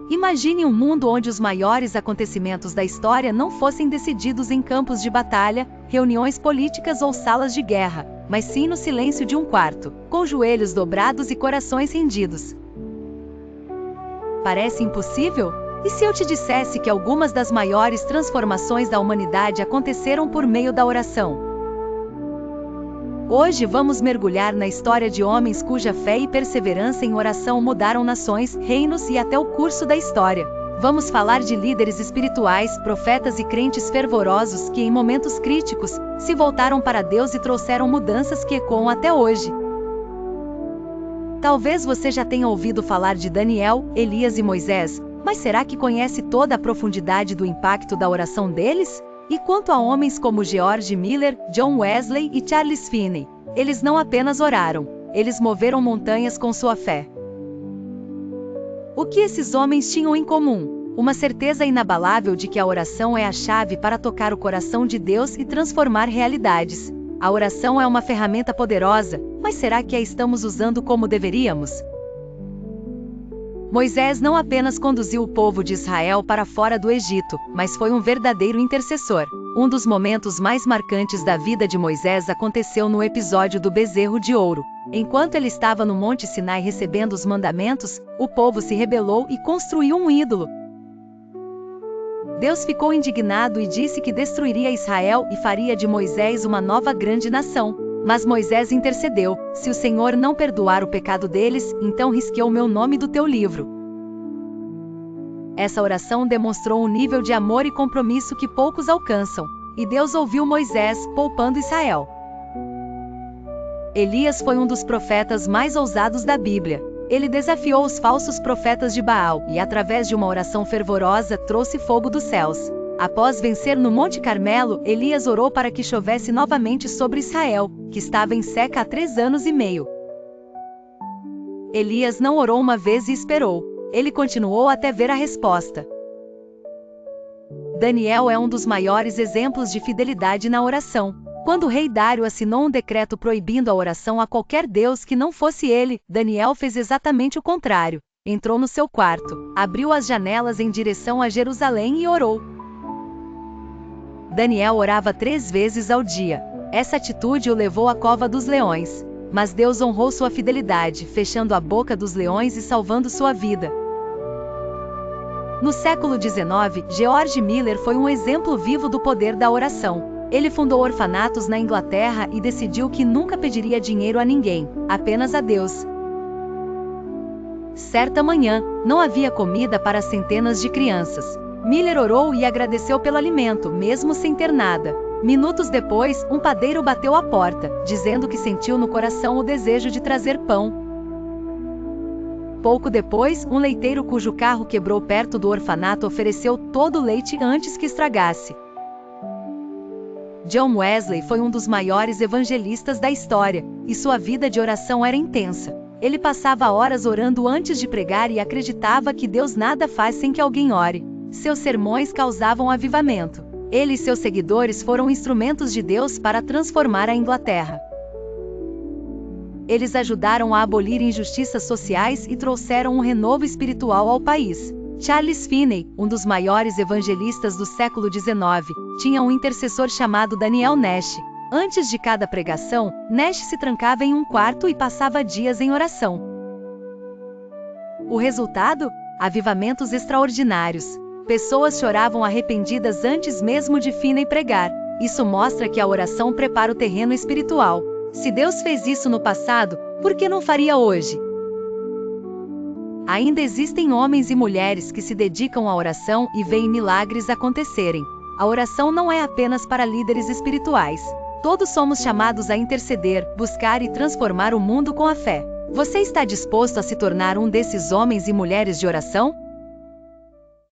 Imagine um mundo onde os maiores acontecimentos da história não fossem decididos em campos de batalha, reuniões políticas ou salas de guerra, mas sim no silêncio de um quarto, com joelhos dobrados e corações rendidos. Parece impossível? E se eu te dissesse que algumas das maiores transformações da humanidade aconteceram por meio da oração? Hoje vamos mergulhar na história de homens cuja fé e perseverança em oração mudaram nações, reinos e até o curso da história. Vamos falar de líderes espirituais, profetas e crentes fervorosos que, em momentos críticos, se voltaram para Deus e trouxeram mudanças que ecoam até hoje. Talvez você já tenha ouvido falar de Daniel, Elias e Moisés, mas será que conhece toda a profundidade do impacto da oração deles? E quanto a homens como George Miller, John Wesley e Charles Finney? Eles não apenas oraram, eles moveram montanhas com sua fé. O que esses homens tinham em comum? Uma certeza inabalável de que a oração é a chave para tocar o coração de Deus e transformar realidades. A oração é uma ferramenta poderosa, mas será que a estamos usando como deveríamos? Moisés não apenas conduziu o povo de Israel para fora do Egito, mas foi um verdadeiro intercessor. Um dos momentos mais marcantes da vida de Moisés aconteceu no episódio do bezerro de ouro. Enquanto ele estava no Monte Sinai recebendo os mandamentos, o povo se rebelou e construiu um ídolo. Deus ficou indignado e disse que destruiria Israel e faria de Moisés uma nova grande nação. Mas Moisés intercedeu: se o Senhor não perdoar o pecado deles, então risque o meu nome do teu livro. Essa oração demonstrou um nível de amor e compromisso que poucos alcançam, e Deus ouviu Moisés, poupando Israel. Elias foi um dos profetas mais ousados da Bíblia. Ele desafiou os falsos profetas de Baal e, através de uma oração fervorosa, trouxe fogo dos céus. Após vencer no Monte Carmelo, Elias orou para que chovesse novamente sobre Israel, que estava em seca há 3 anos e meio. Elias não orou uma vez e esperou. Ele continuou até ver a resposta. Daniel é um dos maiores exemplos de fidelidade na oração. Quando o rei Dário assinou um decreto proibindo a oração a qualquer deus que não fosse ele, Daniel fez exatamente o contrário. Entrou no seu quarto, abriu as janelas em direção a Jerusalém e orou. Daniel orava 3 vezes ao dia. Essa atitude o levou à cova dos leões. Mas Deus honrou sua fidelidade, fechando a boca dos leões e salvando sua vida. No século XIX, George Miller foi um exemplo vivo do poder da oração. Ele fundou orfanatos na Inglaterra e decidiu que nunca pediria dinheiro a ninguém, apenas a Deus. Certa manhã, não havia comida para centenas de crianças. Miller orou e agradeceu pelo alimento, mesmo sem ter nada. Minutos depois, um padeiro bateu à porta, dizendo que sentiu no coração o desejo de trazer pão. Pouco depois, um leiteiro cujo carro quebrou perto do orfanato ofereceu todo o leite antes que estragasse. John Wesley foi um dos maiores evangelistas da história, e sua vida de oração era intensa. Ele passava horas orando antes de pregar e acreditava que Deus nada faz sem que alguém ore. Seus sermões causavam avivamento. Ele e seus seguidores foram instrumentos de Deus para transformar a Inglaterra. Eles ajudaram a abolir injustiças sociais e trouxeram um renovo espiritual ao país. Charles Finney, um dos maiores evangelistas do século XIX, tinha um intercessor chamado Daniel Nash. Antes de cada pregação, Nash se trancava em um quarto e passava dias em oração. O resultado? Avivamentos extraordinários. Pessoas choravam arrependidas antes mesmo de Finney pregar. Isso mostra que a oração prepara o terreno espiritual. Se Deus fez isso no passado, por que não faria hoje? Ainda existem homens e mulheres que se dedicam à oração e veem milagres acontecerem. A oração não é apenas para líderes espirituais. Todos somos chamados a interceder, buscar e transformar o mundo com a fé. Você está disposto a se tornar um desses homens e mulheres de oração?